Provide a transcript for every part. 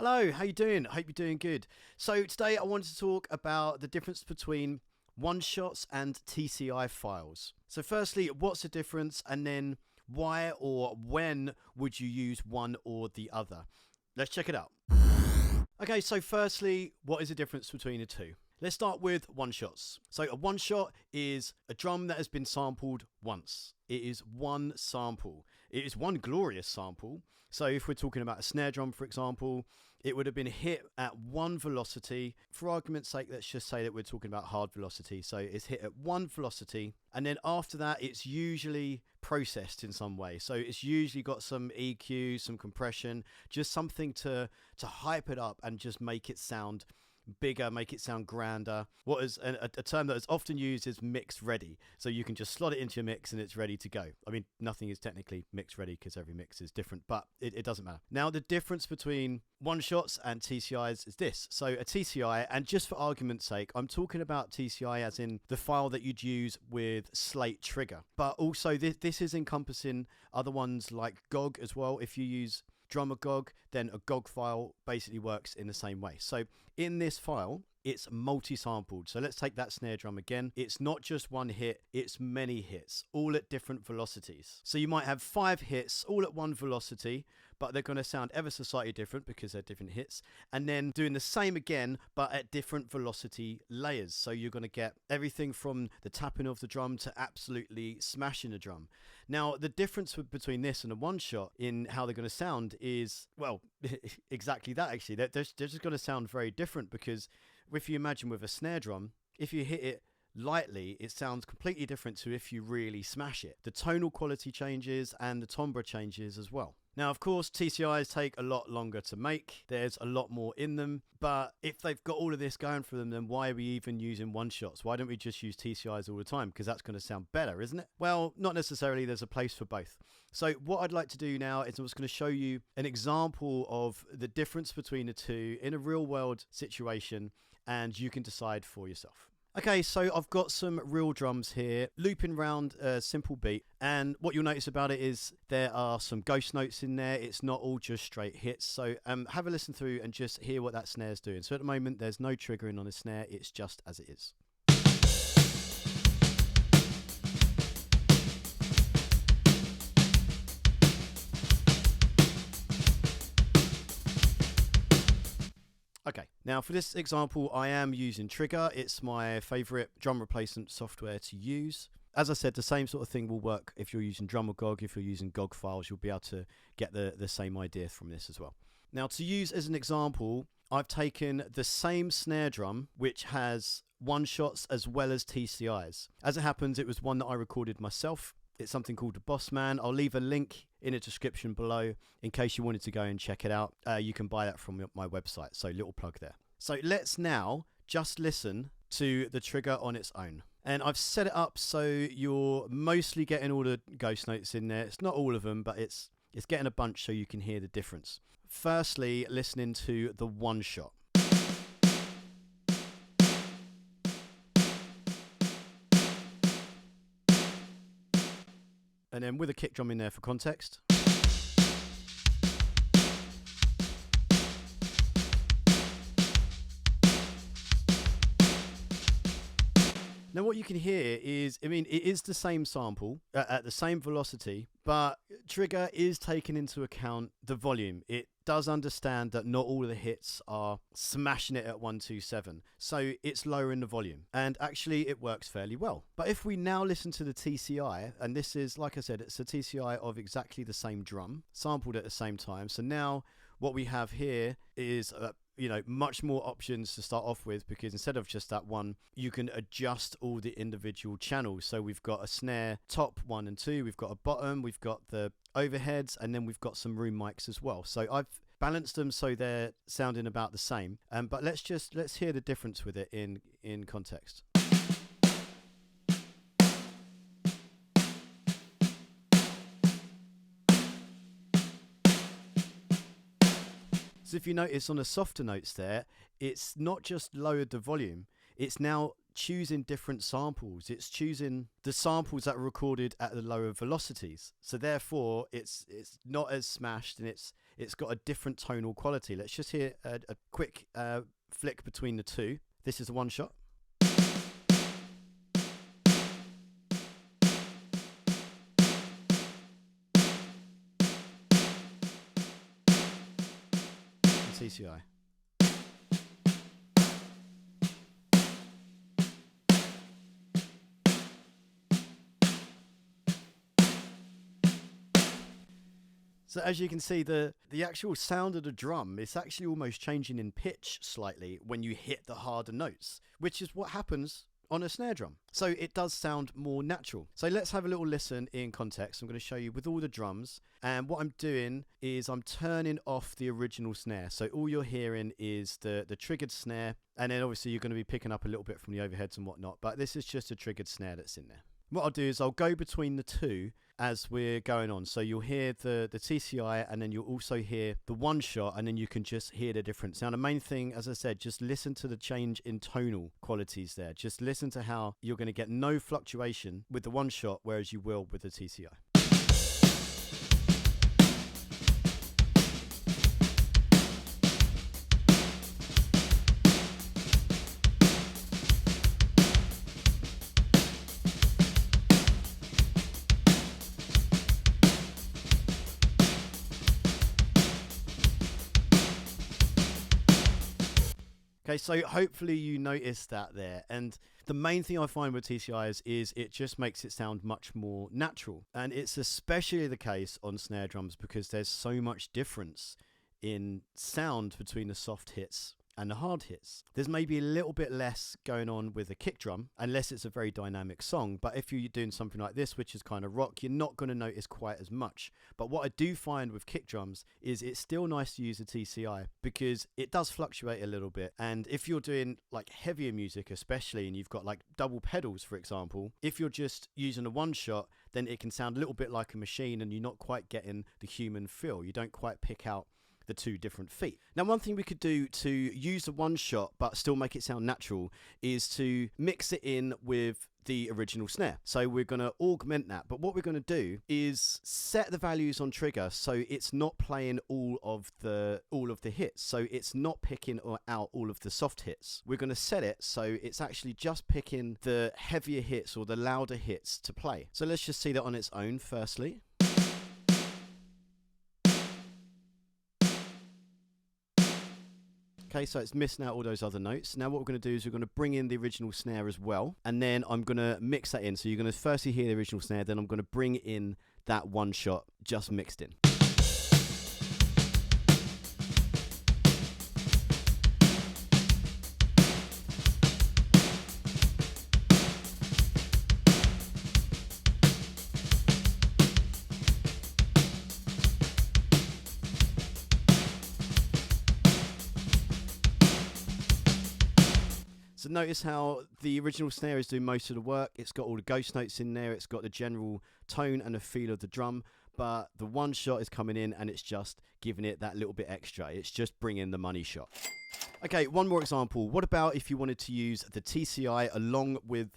Hello, how you doing? I hope you're doing good. So today I wanted to talk about the difference between one-shots and TCI files. So firstly, what's the difference, and then why or when would you use one or the other? Let's check it out. Okay, so firstly, what is the difference between the two? Let's start with one-shots. So a one-shot is a drum that has been sampled once. It is one sample. It is one glorious sample. So if we're talking about a snare drum, for example, it would have been hit at one velocity. For argument's sake, let's just say that we're talking about hard velocity. So it's hit at one velocity, and then after that, it's usually processed in some way. So it's usually got some EQ, some compression, just something to hype it up and just make it sound bigger, make it sound grander. What is a term that is often used is mix ready. So you can just slot it into your mix and it's ready to go. I mean, nothing is technically mix ready because every mix is different, but it doesn't matter. Now, the difference between one-shots and TCIs is this. So a TCI, and just for argument's sake, I'm talking about TCI as in the file that you'd use with Slate Trigger. But also this is encompassing other ones like GOG as well. If you use drummer GOG, then a GOG file basically works in the same way. So in this file, it's multi-sampled. So let's take that snare drum again. It's not just one hit, it's many hits, all at different velocities. So you might have 5 hits all at one velocity, but they're going to sound ever so slightly different because they're different hits. And then doing the same again, but at different velocity layers. So you're going to get everything from the tapping of the drum to absolutely smashing the drum. Now, the difference between this and a one-shot in how they're going to sound is, well, exactly that, actually. They're just going to sound very different, because if you imagine with a snare drum, if you hit it lightly, it sounds completely different to if you really smash it. The tonal quality changes and the timbre changes as well. Now, of course, TCIs take a lot longer to make. There's a lot more in them. But if they've got all of this going for them, then why are we even using one-shots? Why don't we just use TCIs all the time? Because that's going to sound better, isn't it? Well, not necessarily. There's a place for both. So what I'd like to do now is I'm just going to show you an example of the difference between the two in a real-world situation, and you can decide for yourself. Okay, so I've got some real drums here, looping round a simple beat, and what you'll notice about it is there are some ghost notes in there. It's not all just straight hits, so have a listen through and just hear what that snare's doing. So at the moment, there's no triggering on the snare, it's just as it is. Okay, now for this example, I am using Trigger. It's my favorite drum replacement software to use. As I said, the same sort of thing will work if you're using drum or GOG. If you're using GOG files, you'll be able to get the same idea from this as well. Now, to use as an example, I've taken the same snare drum, which has one-shots as well as TCIs. As it happens, it was one that I recorded myself. It's something called the Boss Man. I'll leave a link in the description below in case you wanted to go and check it out. You can buy that from my website, so little plug there. So let's now just listen to the trigger on its own. And I've set it up so you're mostly getting all the ghost notes in there. It's not all of them, but it's getting a bunch so you can hear the difference. Firstly, listening to the one-shot. And then with a kick drum in there for context. Now what you can hear is, I mean, it is the same sample at the same velocity, but Trigger is taking into account the volume. It does understand that not all of the hits are smashing it at 127, so it's lowering the volume, and actually it works fairly well. But if we now listen to the TCI, and this is, like I said, it's a TCI of exactly the same drum, sampled at the same time, so now what we have here is much more options to start off with, because instead of just that one, you can adjust all the individual channels. So we've got a snare top 1 and 2, we've got a bottom, we've got the overheads, and then we've got some room mics as well. So I've balanced them so they're sounding about the same. But let's hear the difference with it in context. So if you notice on the softer notes there, it's not just lowered the volume, it's now choosing different samples. It's choosing the samples that are recorded at the lower velocities. So therefore, it's not as smashed, and it's it's got a different tonal quality. Let's just hear a quick flick between the two. This is the one shot. TCI. So as you can see, the actual sound of the drum is actually almost changing in pitch slightly when you hit the harder notes, which is what happens on a snare drum. So it does sound more natural. So let's have a little listen in context. I'm going to show you with all the drums, and what I'm doing is I'm turning off the original snare. So all you're hearing is the triggered snare, and then obviously you're going to be picking up a little bit from the overheads and whatnot, but this is just a triggered snare that's in there. What I'll do is I'll go between the two as we're going on. So you'll hear the TCI, and then you'll also hear the one shot, and then you can just hear the difference. Now the main thing, as I said, just listen to the change in tonal qualities there. Just listen to how you're going to get no fluctuation with the one shot, whereas you will with the TCI. Okay, so hopefully you noticed that there. And the main thing I find with TCIs is it just makes it sound much more natural. And it's especially the case on snare drums because there's so much difference in sound between the soft hits and the hard hits. There's maybe a little bit less going on with a kick drum, unless it's a very dynamic song. But if you're doing something like this, which is kind of rock, you're not going to notice quite as much. But what I do find with kick drums is it's still nice to use a TCI because it does fluctuate a little bit. And if you're doing like heavier music, especially, and you've got like double pedals, for example, if you're just using a one shot, then it can sound a little bit like a machine and you're not quite getting the human feel. You don't quite pick out the two different feet. Now, one thing we could do to use the one shot but still make it sound natural is to mix it in with the original snare. So we're going to augment that, but what we're going to do is set the values on trigger so it's not playing all of the hits. So it's not picking out all of the soft hits. We're going to set it so it's actually just picking the heavier hits or the louder hits to play. So let's just see that on its own firstly. Okay, so it's missing out all those other notes. Now what we're going to do is we're going to bring in the original snare as well, and then I'm going to mix that in. So you're going to firstly hear the original snare, then I'm going to bring in that one shot just mixed in. So notice how the original snare is doing most of the work. It's got all the ghost notes in there. It's got the general tone and the feel of the drum. But the one shot is coming in and it's just giving it that little bit extra. It's just bringing the money shot. Okay, one more example. What about if you wanted to use the TCI along with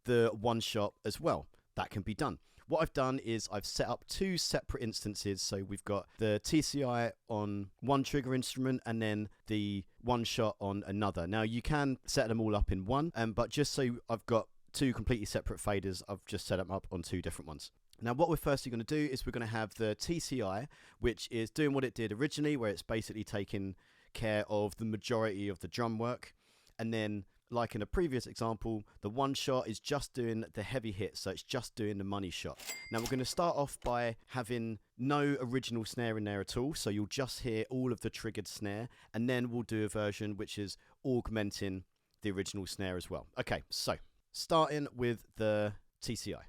the one shot as well? That can be done. What I've done is I've set up two separate instances. So we've got the TCI on one trigger instrument and then the one shot on another. Now you can set them all up in one, but just so I've got two completely separate faders, I've just set them up on two different ones. Now what we're firstly going to do is we're going to have the TCI, which is doing what it did originally, where it's basically taking care of the majority of the drum work. And then, like in a previous example, the one shot is just doing the heavy hits, so it's just doing the money shot. Now we're going to start off by having no original snare in there at all, so you'll just hear all of the triggered snare, and then we'll do a version which is augmenting the original snare as well. Okay, so starting with the TCI.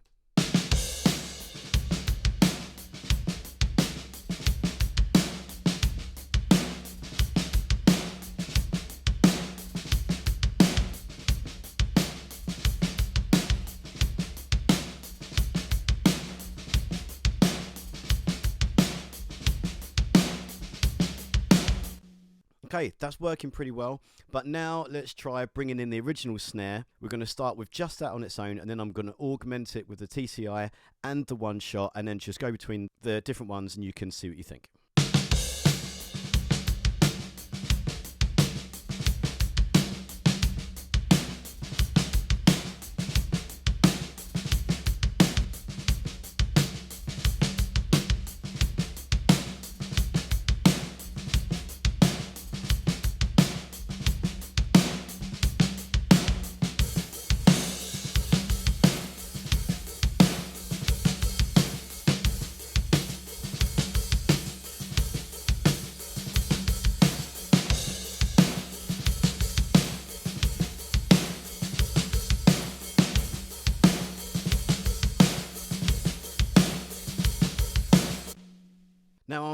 Okay, that's working pretty well, but now let's try bringing in the original snare. We're going to start with just that on its own, and then I'm going to augment it with the TCI and the one shot, and then just go between the different ones and you can see what you think.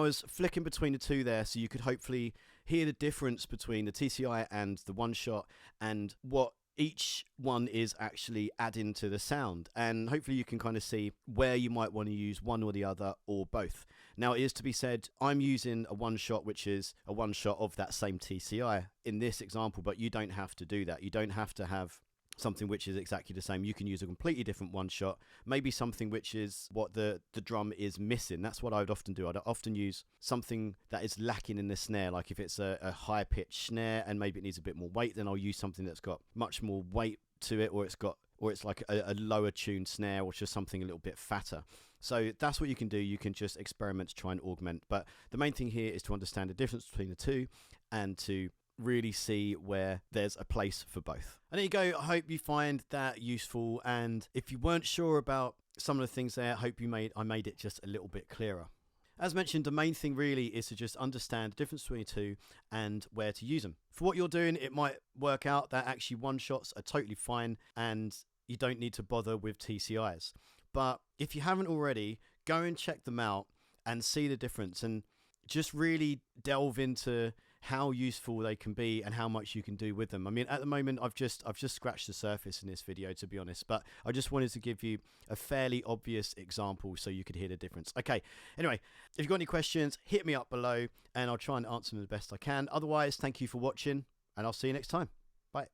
was flicking between the two there, so you could hopefully hear the difference between the TCI and the one shot, and what each one is actually adding to the sound, and hopefully you can kind of see where you might want to use one or the other or both. Now, it is to be said, I'm using a one shot which is a one shot of that same TCI in this example, but you don't have to do that. You don't have to have something which is exactly the same. You can use a completely different one shot, maybe something which is what the drum is missing. That's what I would often do. I'd often use something that is lacking in the snare, like if it's a high pitched snare and maybe it needs a bit more weight, then I'll use something that's got much more weight to it, or it's like a lower tuned snare, or just something a little bit fatter. So that's what you can do. You can just experiment to try and augment, but the main thing here is to understand the difference between the two and to really see where there's a place for both. And there you go. I hope you find that useful, and if you weren't sure about some of the things there, I hope I made it just a little bit clearer. As mentioned, the main thing really is to just understand the difference between the two and where to use them. For what you're doing, it might work out that actually one shots are totally fine and you don't need to bother with TCIs. But if you haven't already, go and check them out and see the difference, and just really delve into how useful they can be and how much you can do with them. I mean, at the moment, I've just scratched the surface in this video, to be honest, but I just wanted to give you a fairly obvious example so you could hear the difference. Okay, anyway, if you've got any questions, hit me up below and I'll try and answer them the best I can. Otherwise, thank you for watching and I'll see you next time. Bye.